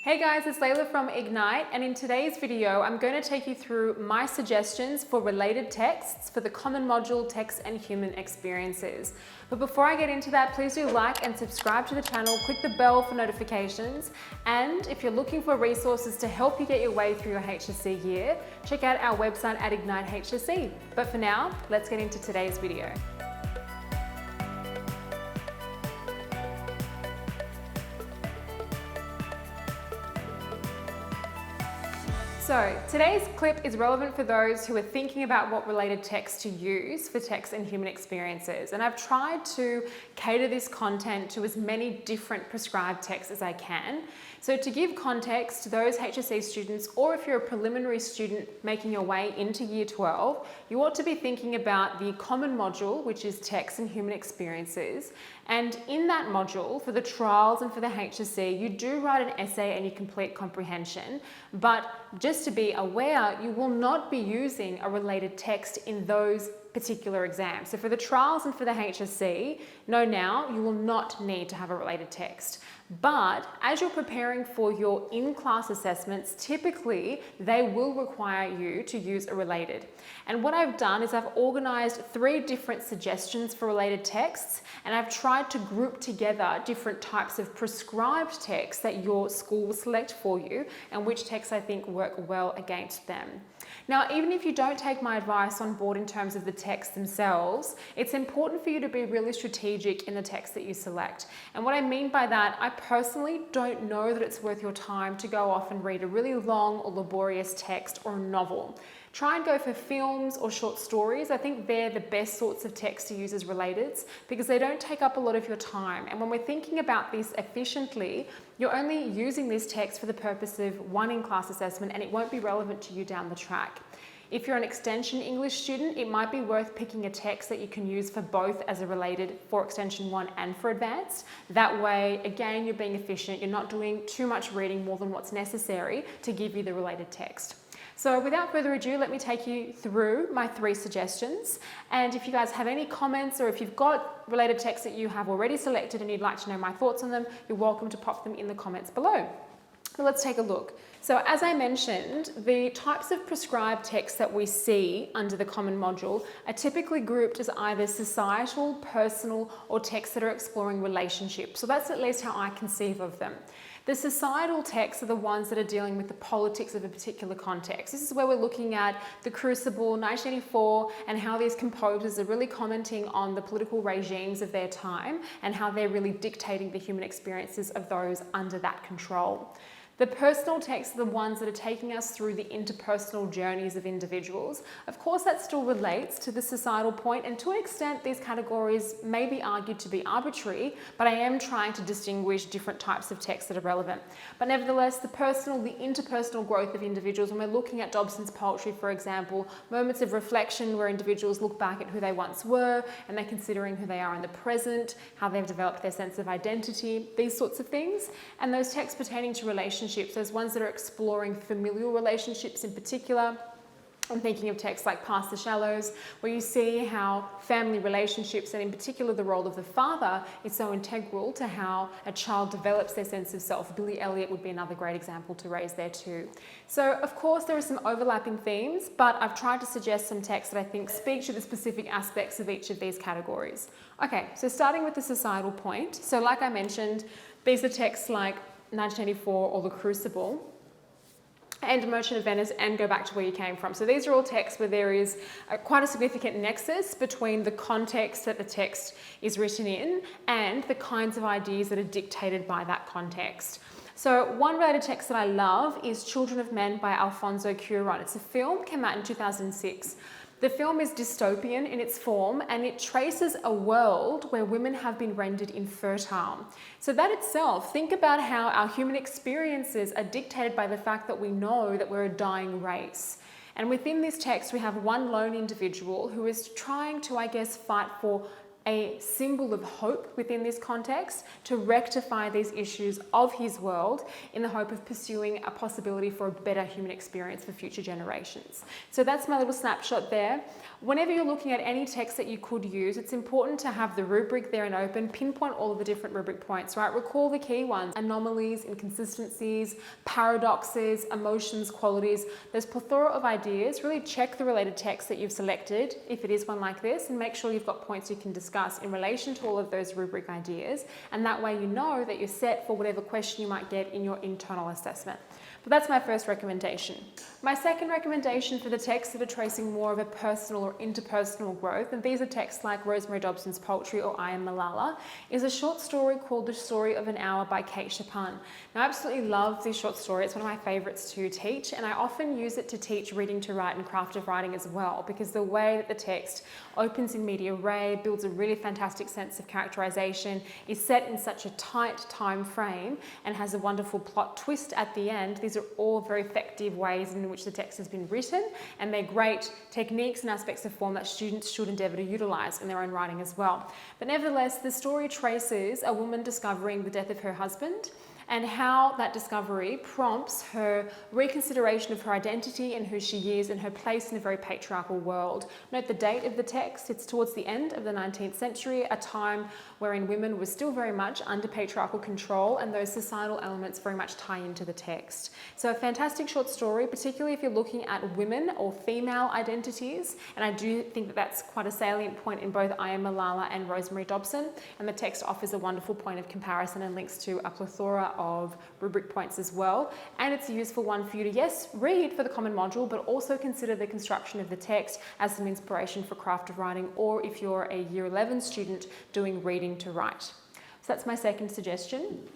Hey guys, it's Layla from Ignite, and in today's video, I'm going to take you through my suggestions for related texts for the common module Text and Human Experiences. But before I get into that, please do like and subscribe to the channel, click the bell for notifications, and if you're looking for resources to help you get your way through your HSC year, check out our website at Ignite HSC. But for now, let's get into today's video. So today's clip is relevant for those who are thinking about what related text to use for text and human experiences. And I've tried to cater this content to as many different prescribed texts as I can. So to give context to those HSC students, or if you're a preliminary student making your way into year 12, you ought to be thinking about the common module, which is text and human experiences. And in that module, for the trials and for the HSC, you do write an essay and you complete comprehension. But just to be aware, you will not be using a related text in those particular exams. So for the trials and for the HSC, know now, you will not need to have a related text. But as you're preparing for your in-class assessments, typically they will require you to use a related. And what I've done is I've organized 3 different suggestions for related texts, and I've tried to group together different types of prescribed texts that your school will select for you and which texts I think work well against them. Now, even if you don't take my advice on board in terms of the texts themselves, it's important for you to be really strategic in the text that you select. And what I mean by that, I personally don't know that it's worth your time to go off and read a really long or laborious text or a novel. Try and go for films or short stories. I think they're the best sorts of text to use as relateds because they don't take up a lot of your time. And when we're thinking about this efficiently, you're only using this text for the purpose of one in-class assessment and it won't be relevant to you down the track. If you're an extension English student, it might be worth picking a text that you can use for both as a related for extension 1 and for advanced. That way, again, you're being efficient. You're not doing too much reading more than what's necessary to give you the related text. So without further ado, let me take you through my 3 suggestions. And if you guys have any comments or if you've got related texts that you have already selected and you'd like to know my thoughts on them, you're welcome to pop them in the comments below. So let's take a look. So as I mentioned, the types of prescribed texts that we see under the common module are typically grouped as either societal, personal, or texts that are exploring relationships. So that's at least how I conceive of them. The societal texts are the ones that are dealing with the politics of a particular context. This is where we're looking at The Crucible, 1984, and how these composers are really commenting on the political regimes of their time and how they're really dictating the human experiences of those under that control. The personal texts are the ones that are taking us through the interpersonal journeys of individuals. Of course, that still relates to the societal point, and to an extent, these categories may be argued to be arbitrary, but I am trying to distinguish different types of texts that are relevant. But nevertheless, the personal, the interpersonal growth of individuals, when we're looking at Dobson's poetry, for example, moments of reflection where individuals look back at who they once were, and they're considering who they are in the present, how they've developed their sense of identity, these sorts of things. And those texts pertaining to relationships, those ones that are exploring familial relationships in particular. I'm thinking of texts like Past the Shallows, where you see how family relationships, and in particular the role of the father, is so integral to how a child develops their sense of self. Billy Elliot would be another great example to raise there too. So of course there are some overlapping themes, but I've tried to suggest some texts that I think speak to the specific aspects of each of these categories. Okay, so starting with the societal point. So like I mentioned, these are texts like 1984 or The Crucible and Merchant of Venice and Go Back to Where You Came From. So these are all texts where there is quite a significant nexus between the context that the text is written in and the kinds of ideas that are dictated by that context. So one related text that I love is Children of Men by Alfonso Cuarón. It's a film, came out in 2006. The film is dystopian in its form and it traces a world where women have been rendered infertile. So that itself, think about how our human experiences are dictated by the fact that we know that we're a dying race. And within this text, we have one lone individual who is trying to, I guess, fight for a symbol of hope within this context to rectify these issues of his world in the hope of pursuing a possibility for a better human experience for future generations. So that's my little snapshot there. Whenever you're looking at any text that you could use, it's important to have the rubric there and open, pinpoint all of the different rubric points, right? Recall the key ones: anomalies, inconsistencies, paradoxes, emotions, qualities. There's plethora of ideas. Really check the related text that you've selected, if it is one like this, and make sure you've got points you can discuss in relation to all of those rubric ideas. And that way you know that you're set for whatever question you might get in your internal assessment. But that's my first recommendation. My second recommendation for the texts that are tracing more of a personal or interpersonal growth, and these are texts like Rosemary Dobson's Poultry or I Am Malala, is a short story called The Story of an Hour by Kate Chopin. Now, I absolutely love this short story. It's one of my favorites to teach, and I often use it to teach reading to write and craft of writing as well, because the way that the text opens in media res, builds a really fantastic sense of characterization, is set in such a tight time frame, and has a wonderful plot twist at the end. These are all very effective ways in which the text has been written, and they're great techniques and aspects of form that students should endeavour to utilise in their own writing as well. But nevertheless, the story traces a woman discovering the death of her husband, and how that discovery prompts her reconsideration of her identity and who she is and her place in a very patriarchal world. Note the date of the text. It's towards the end of the 19th century, a time wherein women were still very much under patriarchal control, and those societal elements very much tie into the text. So a fantastic short story, particularly if you're looking at women or female identities, and I do think that that's quite a salient point in both I Am Malala and Rosemary Dobson, and the text offers a wonderful point of comparison and links to a plethora of rubric points as well. And it's a useful one for you to, yes, read for the common module, but also consider the construction of the text as some inspiration for craft of writing, or if you're a Year 11 student doing reading to write. So that's my second suggestion.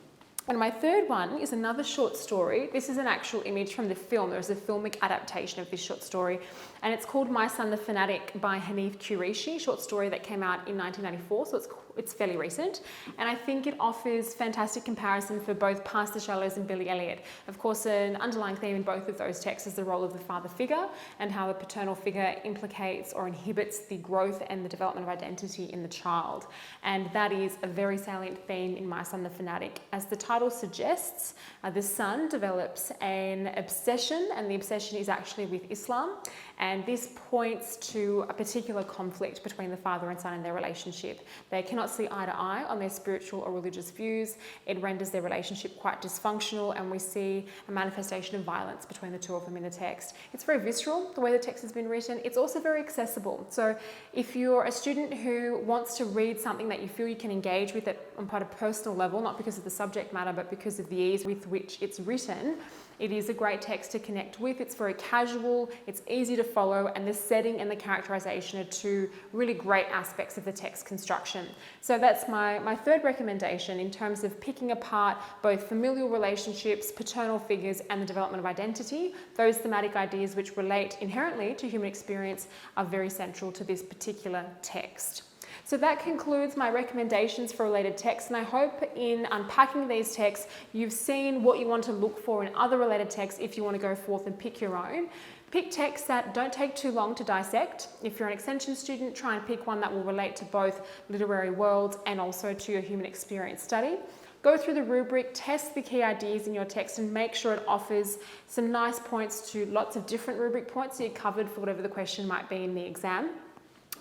And my third one is another short story. This is an actual image from the film. There's a filmic adaptation of this short story, and it's called My Son the Fanatic by Hanif Kureishi, short story that came out in 1994, so it's fairly recent. And I think it offers fantastic comparison for both Past the Shallows and Billy Elliot. Of course, an underlying theme in both of those texts is the role of the father figure, and how the paternal figure implicates or inhibits the growth and the development of identity in the child. And that is a very salient theme in My Son the Fanatic. As the title suggests, the son develops an obsession, and the obsession is actually with Islam. And this points to a particular conflict between the father and son in their relationship. They cannot see eye to eye on their spiritual or religious views. It renders their relationship quite dysfunctional, and we see a manifestation of violence between the two of them in the text. It's very visceral, the way the text has been written. It's also very accessible. So if you're a student who wants to read something that you feel you can engage with on quite a personal level, not because of the subject matter, but because of the ease with which it's written, it is a great text to connect with. It's very casual, it's easy to follow, and the setting and the characterization are two really great aspects of the text construction. So that's my third recommendation in terms of picking apart both familial relationships, paternal figures, and the development of identity. Those thematic ideas which relate inherently to human experience are very central to this particular text. So that concludes my recommendations for related texts, and I hope in unpacking these texts you've seen what you want to look for in other related texts if you want to go forth and pick your own. Pick texts that don't take too long to dissect. If you're an extension student, try and pick one that will relate to both literary worlds and also to your human experience study. Go through the rubric, test the key ideas in your text, and make sure it offers some nice points to lots of different rubric points so you're covered for whatever the question might be in the exam.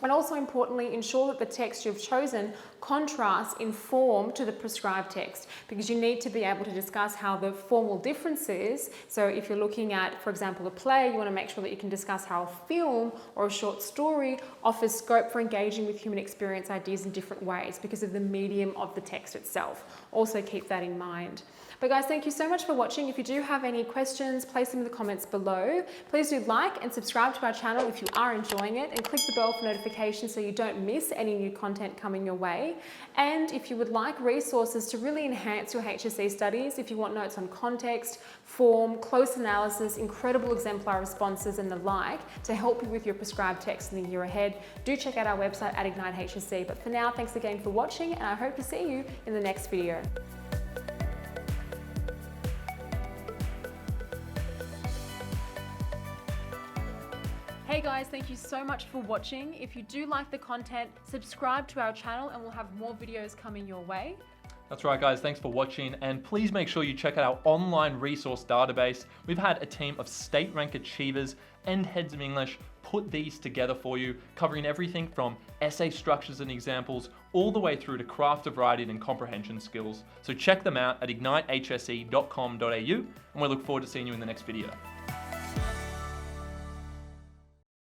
And also importantly, ensure that the text you've chosen contrasts in form to the prescribed text, because you need to be able to discuss how the formal differences, so if you're looking at, for example, a play, you want to make sure that you can discuss how a film or a short story offers scope for engaging with human experience ideas in different ways because of the medium of the text itself. Also keep that in mind. But guys, thank you so much for watching. If you do have any questions, place them in the comments below. Please do like and subscribe to our channel if you are enjoying it, and click the bell for notifications so you don't miss any new content coming your way. And if you would like resources to really enhance your HSC studies, if you want notes on context, form, close analysis, incredible exemplar responses and the like to help you with your prescribed text in the year ahead, do check out our website at Ignite HSC. But for now, thanks again for watching, and I hope to see you in the next video. Hey guys, thank you so much for watching. If you do like the content, subscribe to our channel and we'll have more videos coming your way. That's right, guys. Thanks for watching. And please make sure you check out our online resource database. We've had a team of state rank achievers and heads of English put these together for you, covering everything from essay structures and examples all the way through to craft of writing and comprehension skills. So check them out at ignitehse.com.au, and we look forward to seeing you in the next video.